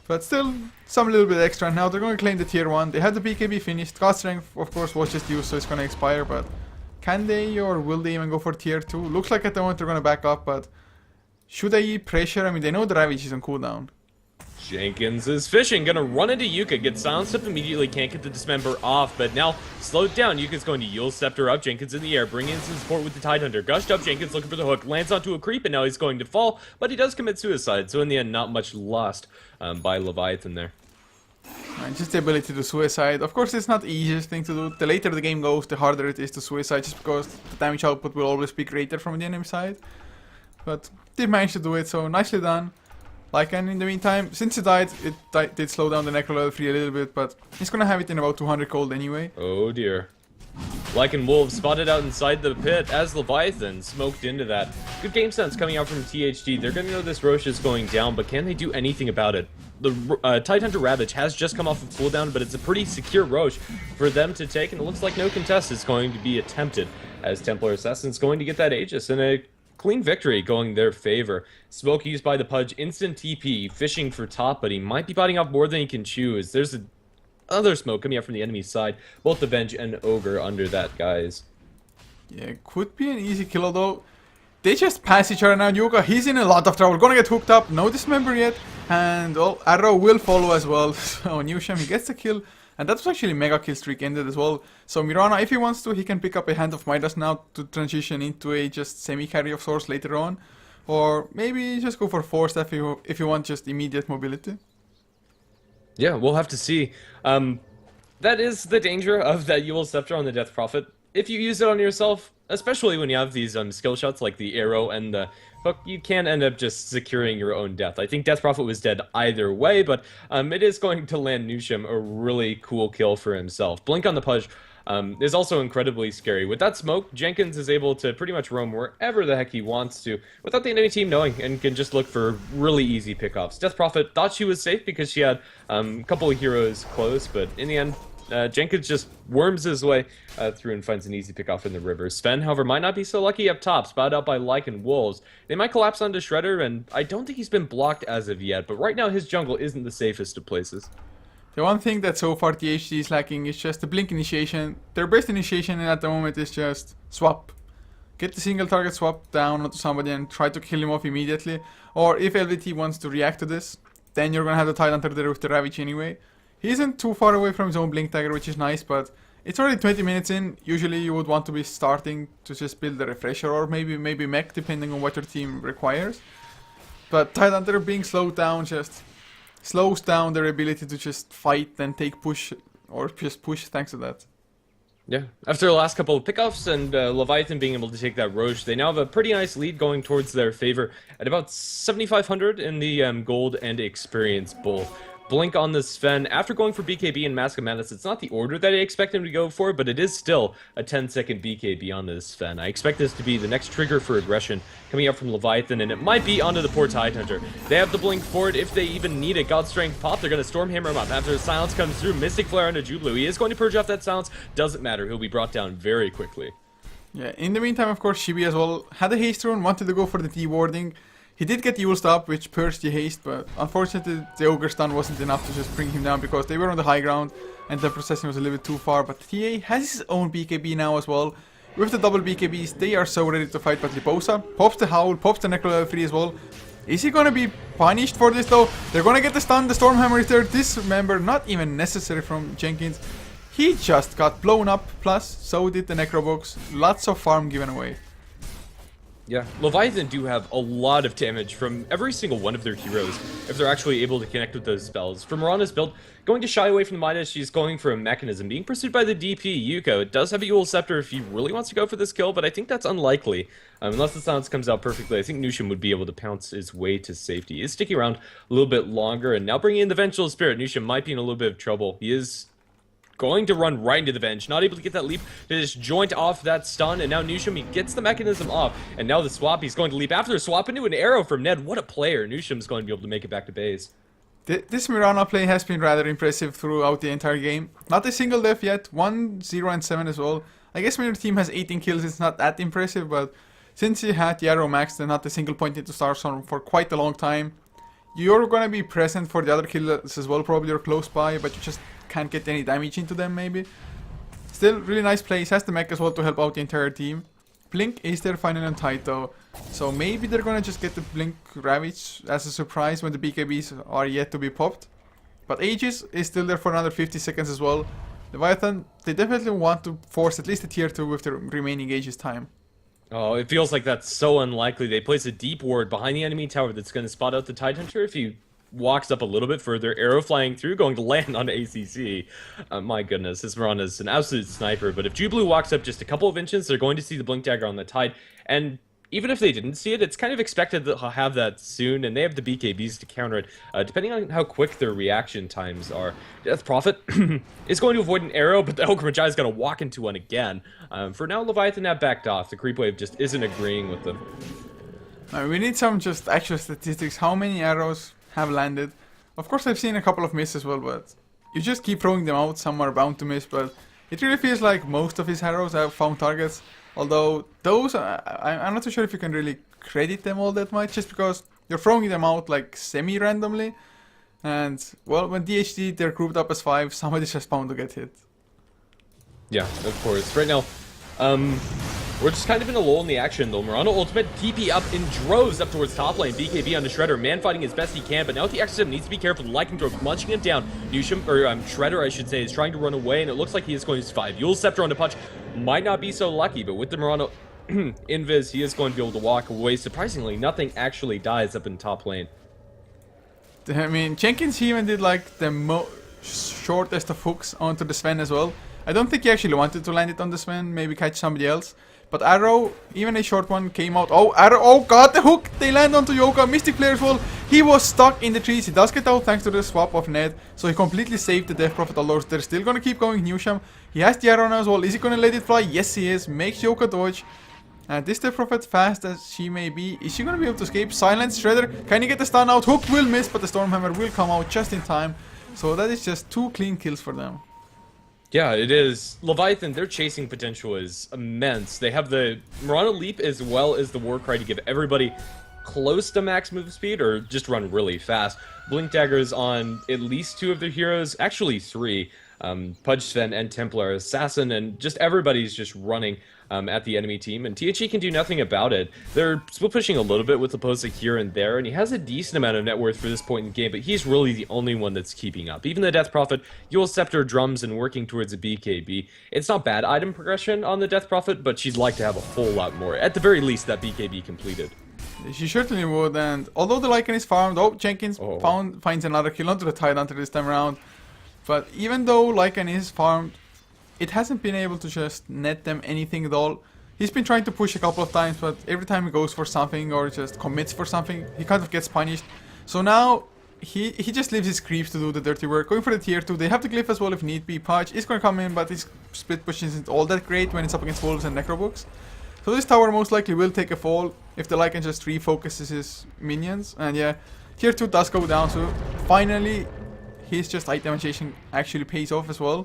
But still, some little bit extra. Now they're going to claim the tier 1. They had the BKB finished. God Strength, of course, was just used, so it's going to expire. But can they, or will they even go for tier 2? Looks like at the moment they're going to back up, but should they pressure? I mean, they know the Ravage is on cooldown. Jenkins is fishing, gonna run into Yuka, gets silenced up immediately, can't get the Dismember off, but now slowed down. Yuka's going to Yule Scepter up, Jenkins in the air, bringing in some support with the Tidehunter. Gushed up, Jenkins looking for the hook, lands onto a creep, and now he's going to fall, but he does commit suicide, so in the end, not much lost by Leviathan there. And just the ability to suicide. Of course, it's not the easiest thing to do. The later the game goes, the harder it is to suicide, just because the damage output will always be greater from the enemy side. But they managed to do it, so nicely done. Lycan, in the meantime, since it died, did slow down the Necro level 3 a little bit, but he's gonna have it in about 200 cold anyway. Oh dear. Lycan Wolves spotted out inside the pit as Leviathan smoked into that. Good game sense coming out from THD. They're gonna know this Roche is going down, but can they do anything about it? The Tidehunter Ravage has just come off of cooldown, but it's a pretty secure Roche for them to take, and it looks like no contest is going to be attempted as Templar Assassin's going to get that Aegis in a clean victory going their favor. Smoke used by the Pudge, instant TP, fishing for top, but he might be biting off more than he can chew as there's another smoke coming out from the enemy side. Both the Venge and Ogre under that, guys. Yeah, could be an easy kill though. They just pass each other now. Yuka, he's in a lot of trouble. Gonna get hooked up. No Dismember yet. And Arrow will follow as well. So Newsham, he gets the kill. And that was actually mega kill streak ended as well. So Mirana, if he wants to, he can pick up a Hand of Midas now to transition into a just semi-carry of sorts later on. Or maybe just go for Force if you want just immediate mobility. Yeah, we'll have to see. That is the danger of that Yule Scepter on the Death Prophet. If you use it on yourself, especially when you have these skill shots like the arrow and the hook, you can end up just securing your own death. I think Death Prophet was dead either way, but it is going to land Newsham a really cool kill for himself. Blink on the Pudge is also incredibly scary. With that smoke, Jenkins is able to pretty much roam wherever the heck he wants to without the enemy team knowing, and can just look for really easy pickoffs. Death Prophet thought she was safe because she had a couple of heroes close, but in the end, Jenkins just worms his way through and finds an easy pickoff in the river. Sven, however, might not be so lucky up top, spotted out by Lycan Wolves. They might collapse onto Shredder, and I don't think he's been blocked as of yet, but right now his jungle isn't the safest of places. The one thing that so far THD is lacking is just the blink initiation. Their best initiation at the moment is just swap. Get the single target swap down onto somebody and try to kill him off immediately. Or if LVT wants to react to this, then you're gonna have the Tidehunter there with the Ravage anyway. He isn't too far away from his own Blink Dagger, which is nice, but it's already 20 minutes in. Usually you would want to be starting to just build the Refresher or maybe mech, depending on what your team requires. But Tidehunter being slowed down just slows down their ability to just fight and take push, or just push thanks to that. Yeah, after the last couple of pickoffs and Leviathan being able to take that Roche, they now have a pretty nice lead going towards their favor at about 7,500 in the gold and experience both. Blink on the Sven. After going for BKB and Mask of Madness, it's not the order that I expect him to go for, but it is still a 10-second BKB on this Sven. I expect this to be the next trigger for aggression coming up from Leviathan, and it might be onto the poor Tidehunter. They have the Blink for it if they even need it. God Strength pop, they're going to Stormhammer him up. After the silence comes through, Mystic Flare onto Jublu. He is going to purge off that silence. Doesn't matter, he'll be brought down very quickly. Yeah, in the meantime, of course, Shibi as well had a haste rune, wanted to go for the T-warding. He did get Yule Stop, which purged the haste, but unfortunately the Ogre stun wasn't enough to just bring him down because they were on the high ground and the processing was a little bit too far. But TA has his own BKB now as well. With the double BKBs, they are so ready to fight. But Liposa pops the Howl, pops the Necro level 3 as well. Is he gonna be punished for this though? They're gonna get the stun, the Stormhammer is there. Dismember, not even necessary from Jenkins. He just got blown up, plus so did the Necrobox. Lots of farm given away. Yeah, Leviathan do have a lot of damage from every single one of their heroes if they're actually able to connect with those spells. From Mirana's build, going to shy away from the Midas, she's going for a mechanism. Being pursued by the DP, Yuko. It does have a Yule Scepter if he really wants to go for this kill, but I think that's unlikely. Unless the silence comes out perfectly, I think Newsham would be able to pounce his way to safety. He is sticking around a little bit longer, and now bringing in the Vengeful Spirit, Newsham might be in a little bit of trouble. He is going to run right into the Venge, not able to get that leap to just joint off that stun, and now Newsham, he gets the mechanism off, and now the swap, he's going to leap after the swap into an arrow from Ned. What a player. Newsham's going to be able to make it back to base. This Mirana play has been rather impressive throughout the entire game. Not a single death yet, 1, 0, and 7 as well. I guess when your team has 18 kills, it's not that impressive, but since you had the arrow maxed and not a single point into Starstorm for quite a long time, you're gonna be present for the other kills as well, probably, or close by, but you just can't get any damage into them, maybe. Still, really nice plays. Has the mech as well to help out the entire team. Blink is there finally on tight though, so maybe they're gonna just get the Blink Ravage as a surprise when the BKBs are yet to be popped. But Aegis is still there for another 50 seconds as well. Leviathan, they definitely want to force at least a tier 2 with the remaining Aegis time. Oh, it feels like that's so unlikely. They place a deep ward behind the enemy tower that's going to spot out the Tidehunter. If he walks up a little bit further, arrow flying through, going to land on ACC. My goodness, this Mirana's an absolute sniper. But if Jubilee walks up just a couple of inches, they're going to see the Blink Dagger on the Tide. And even if they didn't see it, it's kind of expected to have that soon, and they have the BKBs to counter it, depending on how quick their reaction times are. Death Prophet is going to avoid an arrow, but the Ogre Magi is going to walk into one again. For now, Leviathan have backed off. The creep wave just isn't agreeing with them. We need some just actual statistics. How many arrows have landed? Of course, I've seen a couple of misses as well, but you just keep throwing them out. Some are bound to miss, but it really feels like most of his arrows have found targets. Although those, I'm not too sure if you can really credit them all that much, just because you're throwing them out like semi-randomly. And, well, when THD, they're grouped up as 5, somebody's just bound to get hit. Yeah, of course. Right now, we're just kind of in a lull in the action, though. Mirana ultimate TP up in droves up towards top lane. BKB on the Shredder. Man fighting as best he can, but now with the X7 needs to be careful. The Lycanthrope munching him down. Newsham, or Shredder, I should say, is trying to run away, and it looks like he is going to survive. Yule Scepter on the punch might not be so lucky, but with the Mirana invis, he is going to be able to walk away. Surprisingly, nothing actually dies up in top lane. I mean, Jenkins even did like the shortest of hooks onto the Sven as well. I don't think he actually wanted to land it on the Sven, maybe catch somebody else. But Arrow, even a short one, came out. Oh, Arrow, oh god, the hook! They land onto Yoga. Mystic Flare as well. He was stuck in the trees. He does get out thanks to the swap of Ned. So he completely saved the Death Prophet, although they're still gonna keep going. Newsham, he has the Arrow now as well. Is he gonna let it fly? Yes, he is. Makes Yoga dodge. And this Death Prophet, fast as she may be, is she gonna be able to escape? Silence, Shredder, can he get the stun out? Hook will miss, but the Stormhammer will come out just in time. So that is just 2 clean kills for them. Yeah, it is. Leviathan, their chasing potential is immense. They have the Mirana Leap as well as the Warcry to give everybody close to max move speed or just run really fast. Blink Daggers on at least 2 of their heroes, actually 3. Pudge, Sven, and Templar Assassin, and just everybody's just running at the enemy team, and THD can do nothing about it. They're split pushing a little bit with Oposa here and there, and he has a decent amount of net worth for this point in the game, but he's really the only one that's keeping up. Even the Death Prophet, Yule Scepter drums and working towards a BKB. It's not bad item progression on the Death Prophet, but she'd like to have a whole lot more. At the very least, that BKB completed. She certainly would, and although the Lycan is farmed, Jenkins finds another kill onto the Tidehunter this time around. But even though Lycan is farmed, it hasn't been able to just net them anything at all. He's been trying to push a couple of times, but every time he goes for something or just commits for something, he kind of gets punished. So now, he just leaves his creeps to do the dirty work. Going for the tier 2, they have the Glyph as well if need be. Pudge is going to come in, but his split push isn't all that great when it's up against Wolves and Necrobooks. So this tower most likely will take a fall if the Lycan just refocuses his minions. And yeah, tier 2 does go down, so finally his just itemization actually pays off as well.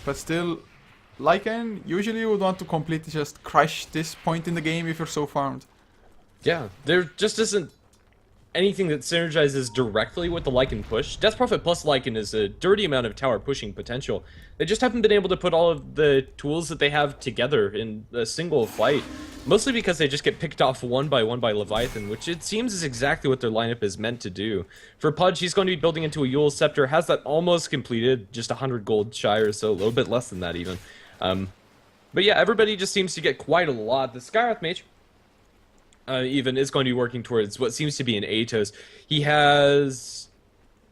But still, Lycan usually you would want to completely just crush this point in the game if you're so farmed. Yeah, there just isn't anything that synergizes directly with the Lycan push. Death Prophet plus Lycan is a dirty amount of tower pushing potential. They just haven't been able to put all of the tools that they have together in a single fight. Mostly because they just get picked off one by Leviathan, which it seems is exactly what their lineup is meant to do. For Pudge, he's going to be building into a Yule Scepter, has that almost completed, just 100 gold shy or so, a little bit less than that even. But yeah, everybody just seems to get quite a lot. The Skywrath Mage even is going to be working towards what seems to be an Atos. He has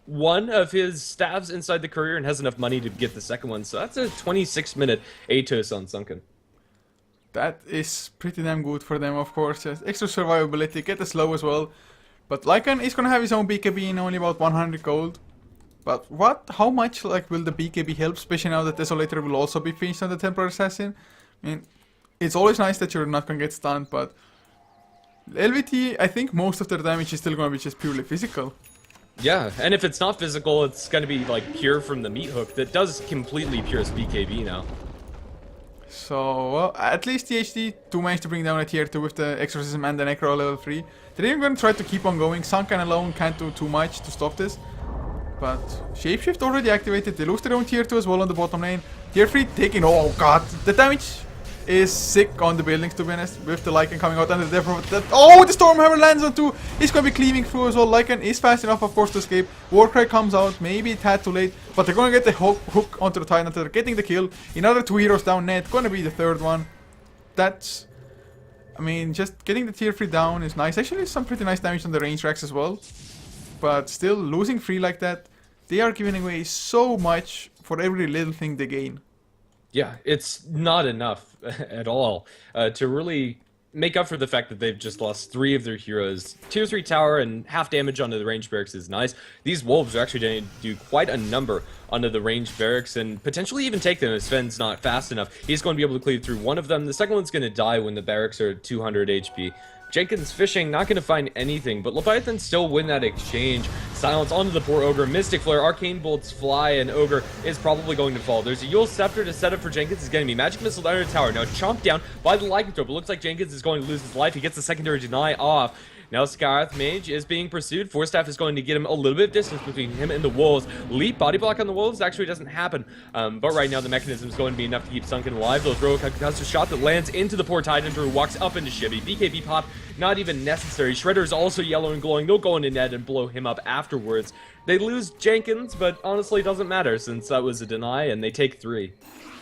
one of his staves inside the courier and has enough money to get the second one, so that's a 26-minute Atos on Sunken. That is pretty damn good for them, of course. Just extra survivability, get the slow as well. But Lycan is going to have his own BKB in only about 100 gold. But how much will the BKB help, especially now that Desolator will also be finished on the Templar Assassin? I mean, it's always nice that you're not going to get stunned, but LVT, I think most of their damage is still going to be just purely physical. Yeah, and if it's not physical, it's going to be like pure from the meat hook that does completely pierce BKB now. So, well, at least THD do manage to bring down a tier 2 with the Exorcism and the Necro level 3. They're even going to try to keep on going. Sunken alone can't do too much to stop this. But Shapeshift already activated. They lose their own tier 2 as well on the bottom lane. Tier 3 taking... Oh god, the damage is sick on the buildings, to be honest. With the Lycan coming out and the Death Prophet. Oh, the Stormhammer lands on 2. He's going to be cleaving through as well. Lycan is fast enough, of course, to escape. Warcry comes out. Maybe a tad too late. But they're going to get the hook onto the Titan. They're getting the kill. Another 2 heroes down net. Going to be the third one. That's... I mean, just getting the tier 3 down is nice. Actually, some pretty nice damage on the range racks as well. But still, losing 3 like that, they are giving away so much for every little thing they gain. Yeah, it's not enough at all to really make up for the fact that they've just lost 3 of their heroes. Tier 3 tower and half damage onto the range barracks is nice. These wolves are actually going to do quite a number onto the range barracks and potentially even take them if Sven's not fast enough. He's going to be able to cleave through one of them. The second one's going to die when the barracks are at 200 HP. Jenkins fishing, not going to find anything, but Leviathan still win that exchange. Silence onto the poor Ogre. Mystic Flare, Arcane Bolts fly, and Ogre is probably going to fall. There's a Yule Scepter to set up for Jenkins. It's going to be Magic Missile under the tower. Now chomped down by the Lycanthrope. It looks like Jenkins is going to lose his life. He gets the secondary deny off. Now Scarth Mage is being pursued. Forstaff is going to get him a little bit of distance between him and the Wolves. Leap body block on the Wolves actually doesn't happen. But right now the mechanism is going to be enough to keep Sunken alive. They'll throw a concussive shot that lands into the poor Titan who walks up into Shibby. BKB pop, not even necessary. Shredder is also yellow and glowing. They'll go into Ned and blow him up afterwards. They lose Jenkins, but honestly it doesn't matter since that was a deny and they take 3.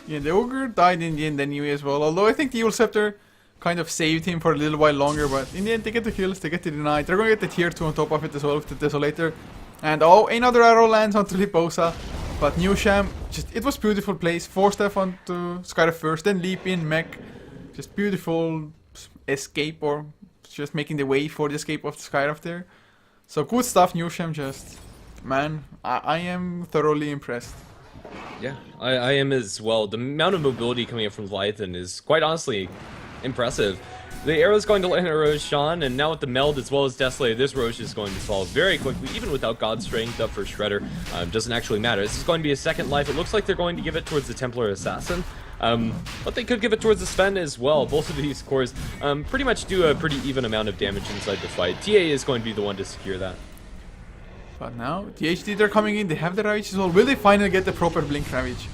Yeah, the Ogre died in the end anyway as well. Although I think the Yule Scepter kind of saved him for a little while longer, but in the end they get the kills, they get the deny. They're going to get the tier 2 on top of it as well with the Desolator. And oh, another arrow lands onto Liposa. But New Sham, just it was beautiful place. 4-step onto Skyra first, then leap in, mech. Just beautiful escape, or just making the way for the escape of the Skyra there. So good stuff, New Sham. Just, man, I am thoroughly impressed. Yeah, I am as well. The amount of mobility coming up from Leviathan is quite honestly impressive. The arrow is going to land on Roshan, and now with the meld as well as Desolator, this Rosh is going to fall very quickly, even without God's Strength up for Shredder. Doesn't actually matter. This is going to be a second life. It looks like they're going to give it towards the Templar Assassin. But they could give it towards the Sven as well. Both of these cores pretty much do a pretty even amount of damage inside the fight. TA is going to be the one to secure that. But now, THD, they're coming in. They have the Ravage as well. Will they finally get the proper Blink Ravage?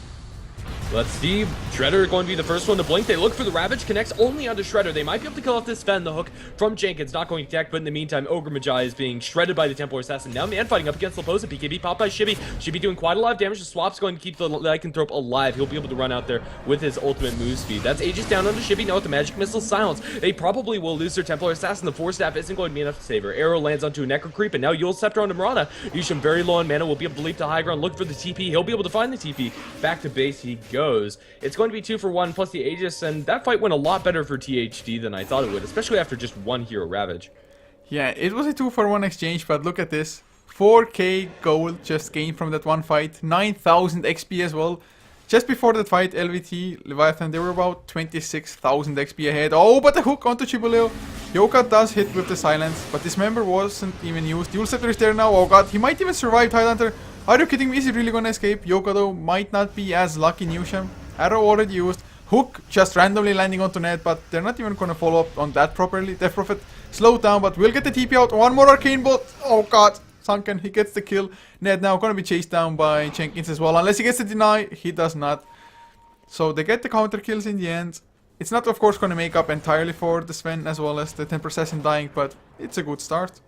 Let's see. Shredder going to be the first one to blink. They look for the Ravage, connects only onto Shredder. They might be able to kill off this Sven. The hook from Jenkins not going to attack, but in the meantime, Ogre Magi is being shredded by the Templar Assassin. Now man fighting up against Leposa. BKB popped by Shibby. Shibby doing quite a lot of damage. The swap's going to keep the Lycanthrope alive. He'll be able to run out there with his ultimate move speed. That's Aegis down onto Shibby. Now with the Magic Missile Silence. They probably will lose their Templar Assassin. The Force Staff isn't going to be enough to save her. Arrow lands onto a Necro Creep, and now Yule Scepter onto Mirana. Yushin very low on mana. Will be able to leap to high ground, look for the TP. He'll be able to find the TP. Back to base he goes. It's going to be 2 for 1 plus the Aegis, and that fight went a lot better for THD than I thought it would, especially after just 1 hero Ravage. Yeah, it was a 2 for 1 exchange, but look at this. 4k gold just gained from that one fight. 9,000 XP as well. Just before that fight, LVT, Leviathan, they were about 26,000 XP ahead. Oh, but the hook onto Chiboleo. Yoka does hit with the silence, but this member wasn't even used. Yule Scepter is there now. Oh god, he might even survive Tidehunter. Are you kidding me? Is he really gonna escape? Yoka though might not be as lucky. Newsham. Arrow already used. Hook just randomly landing onto Ned, but they're not even gonna follow up on that properly. Death Prophet slowed down, but we'll get the TP out. One more Arcane Bolt. Oh god. Sunken, he gets the kill. Ned now gonna be chased down by Jenkins as well. Unless he gets the deny, he does not. So they get the counter kills in the end. It's not of course gonna make up entirely for the Sven as well as the Temper Assassin dying, but it's a good start.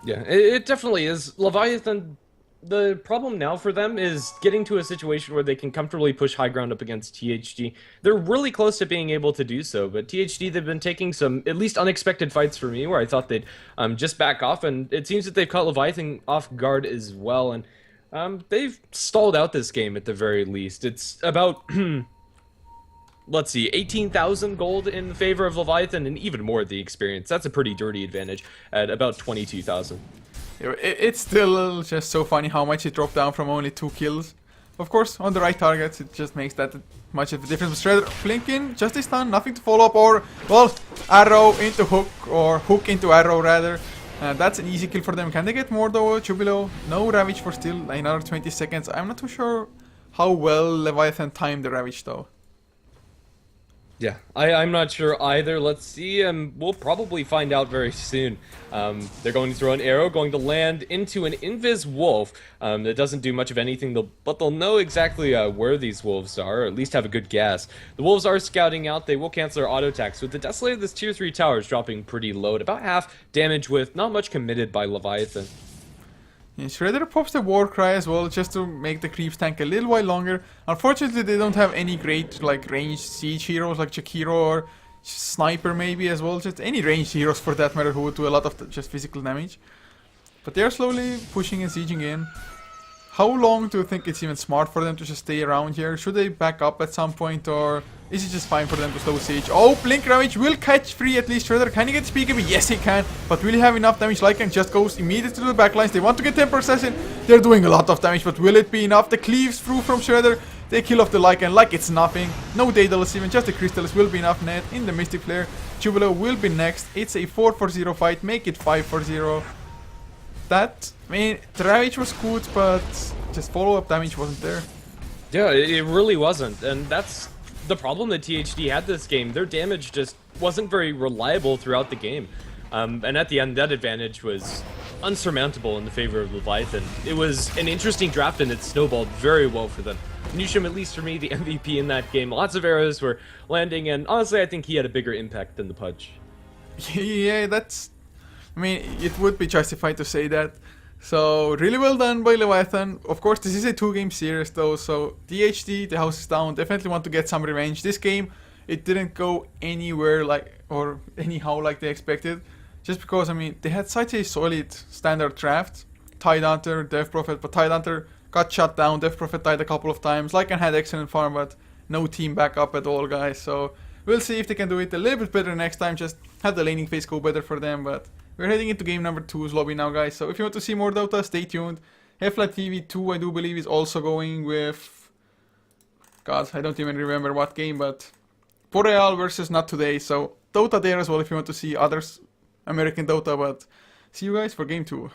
Yeah, it definitely is. Leviathan, the problem now for them is getting to a situation where they can comfortably push high ground up against THD. They're really close to being able to do so, but THD, they've been taking some at least unexpected fights for me where I thought they'd just back off, and it seems that they've caught Leviathan off guard as well, and they've stalled out this game at the very least. It's about, let's see, 18,000 gold in favor of Leviathan, and even more the experience. That's a pretty dirty advantage at about 22,000. It's still just so funny how much it dropped down from only 2 kills. Of course, on the right targets, it just makes that much of a difference. But Shredder, blink in, just a stun, nothing to follow up, or, well, arrow into hook, or hook into arrow rather. That's an easy kill for them. Can they get more though, Jubilo? No Ravage for still another 20 seconds. I'm not too sure how well Leviathan timed the Ravage though. Yeah, I'm not sure either. Let's see, and we'll probably find out very soon. They're going to throw an arrow, going to land into an Invis Wolf that doesn't do much of anything, but they'll know exactly where these wolves are, or at least have a good guess. The wolves are scouting out. They will cancel their auto attacks. With the Desolator, this tier 3 tower is dropping pretty low at about half damage with not much committed by Leviathan. Yeah, Shredder pops the war cry as well, just to make the creeps tank a little while longer. Unfortunately, they don't have any great like ranged siege heroes like Jakiro or Sniper maybe as well. Just any ranged heroes for that matter who would do a lot of just physical damage. But they're slowly pushing and sieging in. How long do you think it's even smart for them to just stay around here? Should they back up at some point, or is it just fine for them to slow siege? Oh, Blink Ravage will catch free at least. Shredder, can he get Speakable? Yes, he can. But will he have enough damage? Lycan just goes immediately to the backlines. They want to get Temper Assassin. They're doing a lot of damage, but will it be enough? The cleaves through from Shredder. They kill off the Lycan like it's nothing. No Daedalus even, just the Crystals will be enough net. In the Mystic Flare, Jubilee will be next. It's a 4-4-0 fight. Make it 5-4-0. That, I mean, the Ravage was good, but just follow-up damage wasn't there. Yeah, it really wasn't, and that's the problem that THD had this game. Their damage just wasn't very reliable throughout the game. And at the end, that advantage was unsurmountable in the favor of Leviathan. It was an interesting draft, and it snowballed very well for them. Nusham, at least for me, the MVP in that game. Lots of arrows were landing, and honestly, I think he had a bigger impact than the Pudge. Yeah, that's... I mean, it would be justified to say that. So, really well done by Leviathan. Of course, this is a 2-game series though, so THD, the house is down, definitely want to get some revenge. This game, it didn't go anywhere like, or anyhow like they expected. Just because, I mean, they had such a solid standard draft. Tide Hunter, Death Prophet, but Tide Hunter got shut down, Death Prophet died a couple of times. Lycan had excellent farm, but no team backup at all, guys. So, we'll see if they can do it a little bit better next time, just have the laning phase go better for them, but... We're heading into game number 2's lobby now, guys, so if you want to see more Dota, stay tuned. HeflaTV 2, I do believe, is also going with... God, I don't even remember what game, but... Boreal versus Not Today, so Dota there as well if you want to see others American Dota, but see you guys for game 2.